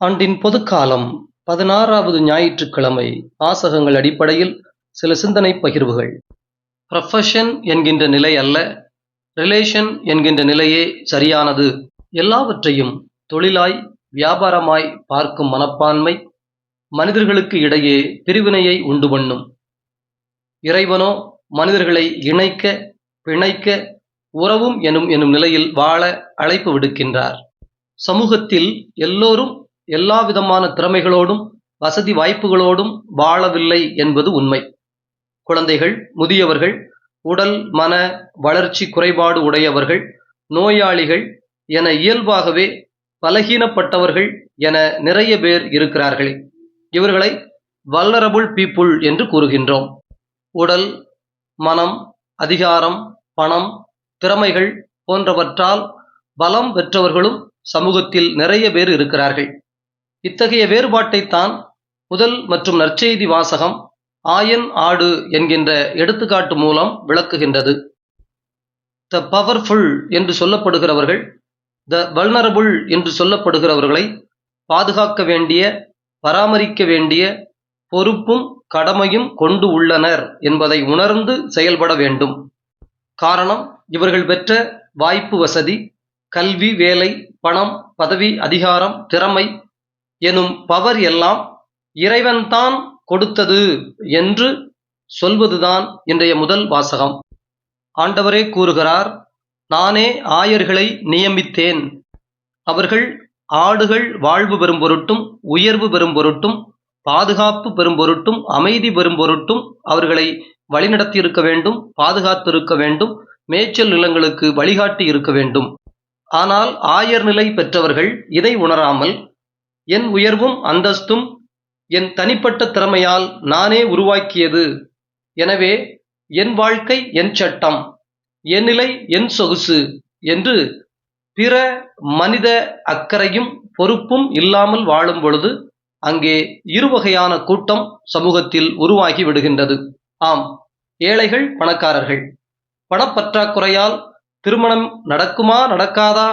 ஆண்டின் பொதுக்காலம் 16வது ஞாயிற்றுக்கிழமை வாசகங்கள் அடிப்படையில் சில சிந்தனை பகிர்வுகள். ப்ரொஃபஷன் என்கின்ற நிலை அல்ல, ரிலேஷன் என்கின்ற நிலையே சரியானது. எல்லாவற்றையும் தொழிலாய் வியாபாரமாய் பார்க்கும் மனப்பான்மை மனிதர்களுக்கு இடையே பிரிவினையை உண்டு பண்ணும். இறைவனோ மனிதர்களை இணைக்க, பிணைக்க, உறவும் எனும் நிலையில் வாழ அழைப்பு விடுக்கின்றார். சமூகத்தில் எல்லோரும் எல்லாவிதமான திறமைகளோடும் வசதி வாய்ப்புகளோடும் வாழவில்லை என்பது உண்மை. குழந்தைகள், முதியவர்கள், உடல் மன வளர்ச்சி குறைபாடு உடையவர்கள், நோயாளிகள் என இயல்பாகவே பலகீனப்பட்டவர்கள் என நிறைய பேர் இருக்கிறார்கள். இவர்களை வல்னரபிள் பீப்புள் என்று கூறுகின்றோம். உடல், மனம், அதிகாரம், பணம், திறமைகள் போன்றவற்றால் பலம் பெற்றவர்களும் சமூகத்தில் நிறைய பேர் இருக்கிறார்கள். இத்தகைய வேறுபாட்டைத்தான் முதல் மற்றும் நற்செய்தி வாசகம் ஆயன் ஆடு என்கின்ற எடுத்துக்காட்டு மூலம் விளக்குகின்றது. த பவர்ஃபுல் என்று சொல்லப்படுகிறவர்கள் த வல்னரபிள் என்று சொல்லப்படுகிறவர்களை பாதுகாக்க வேண்டிய, பராமரிக்க வேண்டிய பொறுப்பும் கடமையும் கொண்டு உள்ளனர் என்பதை உணர்ந்து செயல்பட வேண்டும். காரணம், இவர்கள் பெற்ற வாய்ப்பு, வசதி, கல்வி, வேலை, பணம், பதவி, அதிகாரம், திறமை எனும் பவர் எல்லாம் இறைவன்தான் கொடுத்தது என்று சொல்வதுதான் இன்றைய முதல் வாசகம். ஆண்டவரே கூறுகிறார், நானே ஆயர்களை நியமித்தேன். அவர்கள் ஆடுகள் வாழ்வு பெறும் பொருட்டும், உயர்வு பெறும் பொருட்டும், பாதுகாப்பு பெறும் பொருட்டும், அமைதி பெறும் பொருட்டும் அவர்களை வழிநடத்தி இருக்க வேண்டும், பாதுகாத்து இருக்க வேண்டும், மேய்ச்சல் நிலங்களுக்கு வழிகாட்டி இருக்க வேண்டும். ஆனால் ஆயர் நிலை பெற்றவர்கள் இதை உணராமல், என் உயர்வும் அந்தஸ்தும் என் தனிப்பட்ட திறமையால் நானே உருவாக்கியது, எனவே என் வாழ்க்கை என் சட்டம், என் நிலை என் சொகுசு என்று பிற மனித அக்கறையும் பொறுப்பும் இல்லாமல் வாழும் பொழுது அங்கே இருவகையான கூட்டம் சமூகத்தில் உருவாகி விடுகின்றது. ஆம், ஏழைகள், பணக்காரர்கள். பணப்பற்றாக்குறையால் திருமணம் நடக்குமா நடக்காதா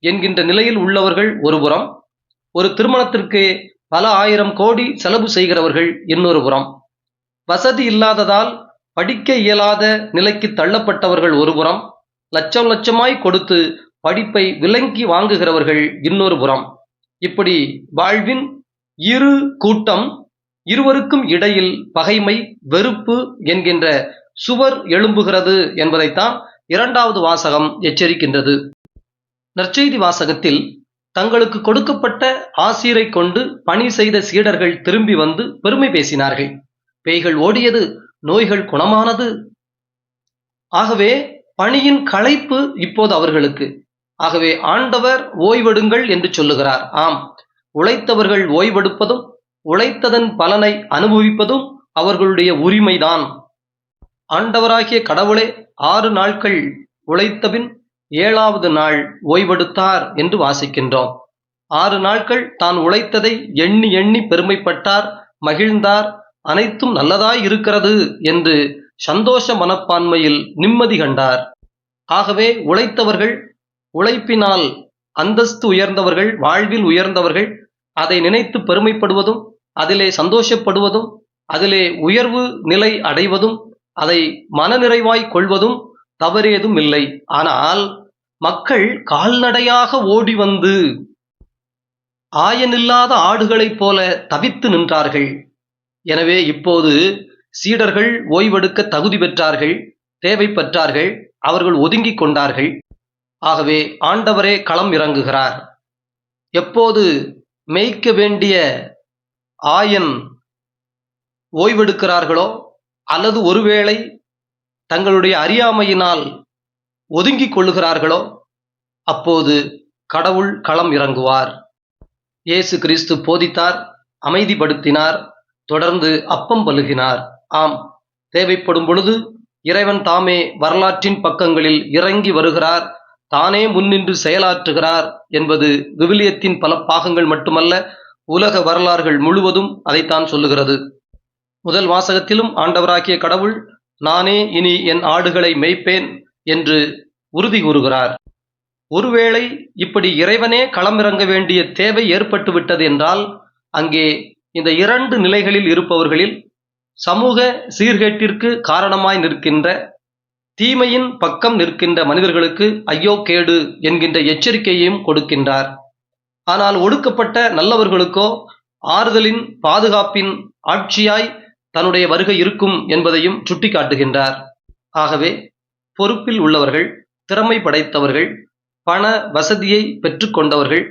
என்கின்ற நிலையில் உள்ளவர்கள் ஒருபுறம், ஒரு திருமணத்திற்கு பல ஆயிரம் கோடி செலவு செய்கிறவர்கள் இன்னொரு புறம், வசதி இல்லாததால் படிக்க இயலாத நிலைக்கு தள்ளப்பட்டவர்கள் ஒருபுறம், லட்சம் லட்சமாய் கொடுத்து படிப்பை விலங்கி வாங்குகிறவர்கள் இன்னொரு புறம். இப்படி வாழ்வின் இரு கூட்டம், இருவருக்கும் இடையில் பகைமை, வெறுப்பு என்கின்ற சுவர் எழும்புகிறது என்பதைத்தான் இரண்டாவது வாசகம் எச்சரிக்கின்றது. நற்செய்தி வாசகத்தில் தங்களுக்கு கொடுக்கப்பட்ட ஆசீரை கொண்டு பணி செய்த சீடர்கள் திரும்பி வந்து பெருமை பேசினார்கள். பேய்கள் ஓடியது, நோய்கள் குணமானது. ஆகவே பணியின் களைப்பு இப்போது அவர்களுக்கு. ஆகவே ஆண்டவர் ஓய்வெடுங்கள் என்று சொல்லுகிறார். ஆம், உழைத்தவர்கள் ஓய்வெடுப்பதும் உழைத்ததன் பலனை அனுபவிப்பதும் அவர்களுடைய உரிமைதான். ஆண்டவராகிய கடவுளே 6 நாட்கள் உழைத்தபின் 7வது நாள் ஓய்வெடுத்தார் என்று வாசிக்கின்றோம். 6 நாட்கள் தான் உழைத்ததை எண்ணி எண்ணி பெருமைப்பட்டார், மகிழ்ந்தார், அனைத்தும் நல்லதாய் இருக்கிறது என்று சந்தோஷ மனப்பான்மையில் நிம்மதி கண்டார். ஆகவே உழைத்தவர்கள், உழைப்பினால் அந்தஸ்து உயர்ந்தவர்கள், வாழ்வில் உயர்ந்தவர்கள் அதை நினைத்து பெருமைப்படுவதும், அதிலே சந்தோஷப்படுவதும், அதிலே உயர்வு நிலை அடைவதும், அதை மனநிறைவாய் கொள்வதும் தவறேதும் இல்லை. ஆனால் மக்கள் கால்நடையாக ஓடி வந்து ஆயனில்லாத ஆடுகளைப் போல தவித்து நின்றார்கள். எனவே இப்போது சீடர்கள் ஓய்வெடுக்க தகுதி பெற்றார்கள், தேவை பெற்றார்கள், அவர்கள் ஒதுங்கிக் கொண்டார்கள். ஆகவே ஆண்டவரே களம் இறங்குகிறார். எப்போது மேய்க்க வேண்டிய ஆயன் ஓய்வெடுக்கிறார்களோ, அல்லது ஒருவேளை தங்களுடைய அறியாமையினால் ஒதுங்கிக் கொள்ளுகிறார்களோ, அப்போது கடவுள் களம் இறங்குவார். இயேசு கிறிஸ்து போதித்தார், அமைதிப்படுத்தினார், தொடர்ந்து அப்பம் பலுகினார். ஆம், தேவைப்படும் பொழுது இறைவன் தாமே வரலாற்றின் பக்கங்களில் இறங்கி வருகிறார், தானே முன்னின்று செயலாற்றுகிறார் என்பது விவிலியத்தின் பல பாகங்கள் மட்டுமல்ல, உலக வரலாறுகள் முழுவதும் அதைத்தான் சொல்லுகிறது. முதல் வாசகத்திலும் ஆண்டவராகிய கடவுள், நானே இனி என் ஆடுகளை மேய்ப்பேன் என்று உறுதி கூறுகிறார். ஒருவேளை இப்படி இறைவனே களமிறங்க வேண்டிய தேவை ஏற்பட்டு விட்டது என்றால், அங்கே இந்த 2 நிலைகளில் இருப்பவர்களில் சமூக சீர்கேட்டிற்கு காரணமாய் நிற்கின்ற, தீமையின் பக்கம் நிற்கின்ற மனிதர்களுக்கு ஐயோ கேடு என்கின்ற எச்சரிக்கையையும் கொடுக்கின்றார். ஆனால் ஒடுக்கப்பட்ட நல்லவர்களுக்கோ ஆறுதலின், பாதுகாப்பின் ஆட்சியாய் தன்னுடைய வருகை இருக்கும் என்பதையும் சுட்டிக்காட்டுகின்றார். ஆகவே பொறுப்பில் உள்ளவர்கள், திறமை படைத்தவர்கள், பண வசதியை பெற்றுக்கொண்டவர்கள்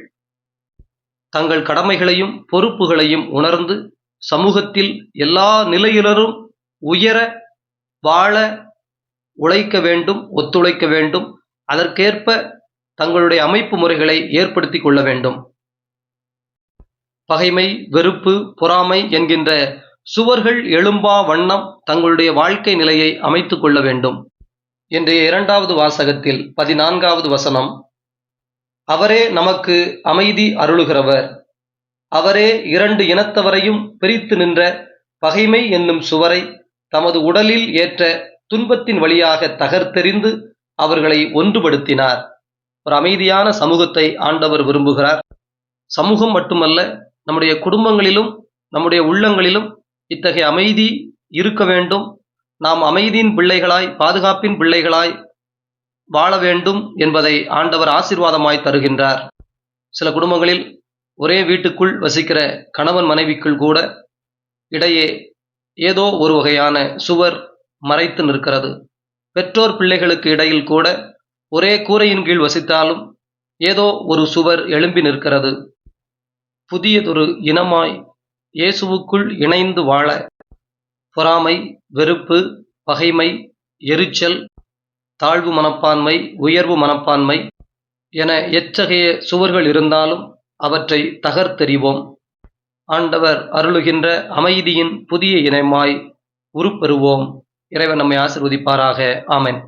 தங்கள் கடமைகளையும் பொறுப்புகளையும் உணர்ந்து சமூகத்தில் எல்லா நிலையினரும் உயர வாழ உழைக்க வேண்டும், ஒத்துழைக்க வேண்டும். அதற்கேற்ப தங்களுடைய அமைப்பு முறைகளை ஏற்படுத்தி கொள்ள வேண்டும். பகைமை, வெறுப்பு, பொறாமை என்கின்ற சுவர்கள் எழும்பா வண்ணம் தங்களுடைய வாழ்க்கை நிலையை அமைத்து கொள்ள வேண்டும். இன்றைய 2வது வாசகத்தில் 14வது வசனம், அவரே நமக்கு அமைதி அருளுகிறவர், அவரே 2 இனத்தவரையும் பிரித்து நின்ற பகைமை என்னும் சுவரை தமது உடலில் ஏற்ற துன்பத்தின் வழியாக தகர்த்தெறிந்து அவர்களை ஒன்றுபடுத்தினார். ஒரு அமைதியான சமூகத்தை ஆண்டவர் விரும்புகிறார். சமூகம் மட்டுமல்ல, நம்முடைய குடும்பங்களிலும் நம்முடைய உள்ளங்களிலும் இத்தகைய அமைதி இருக்க வேண்டும். நாம் அமைதியின் பிள்ளைகளாய், பாதுகாப்பின் பிள்ளைகளாய் வாழ வேண்டும் என்பதை ஆண்டவர் ஆசீர்வாதமாய் தருகின்றார். சில குடும்பங்களில் ஒரே வீட்டுக்குள் வசிக்கிற கணவன் மனைவிக்குள் கூட இடையே ஏதோ ஒரு வகையான சுவர் மறைத்து நிற்கிறது. பெற்றோர் பிள்ளைகளுக்கு இடையில் கூட ஒரே கூரையின் கீழ் வசித்தாலும் ஏதோ ஒரு சுவர் எழும்பி நிற்கிறது. புதியதொரு இனமாய் இயேசுவுக்குள் இணைந்து வாழ பொறாமை, வெறுப்பு, பகைமை, எரிச்சல், தாழ்வு மனப்பான்மை, உயர்வு மனப்பான்மை என எத்தகைய சுவர்கள் இருந்தாலும் அவற்றை தகர்த்தெறிவோம். ஆண்டவர் அருளுகின்ற அமைதியின் புதிய இனமாய் உருப்பெறுவோம். இறைவன் நம்மை ஆசீர்வதிப்பாராக. ஆமென்.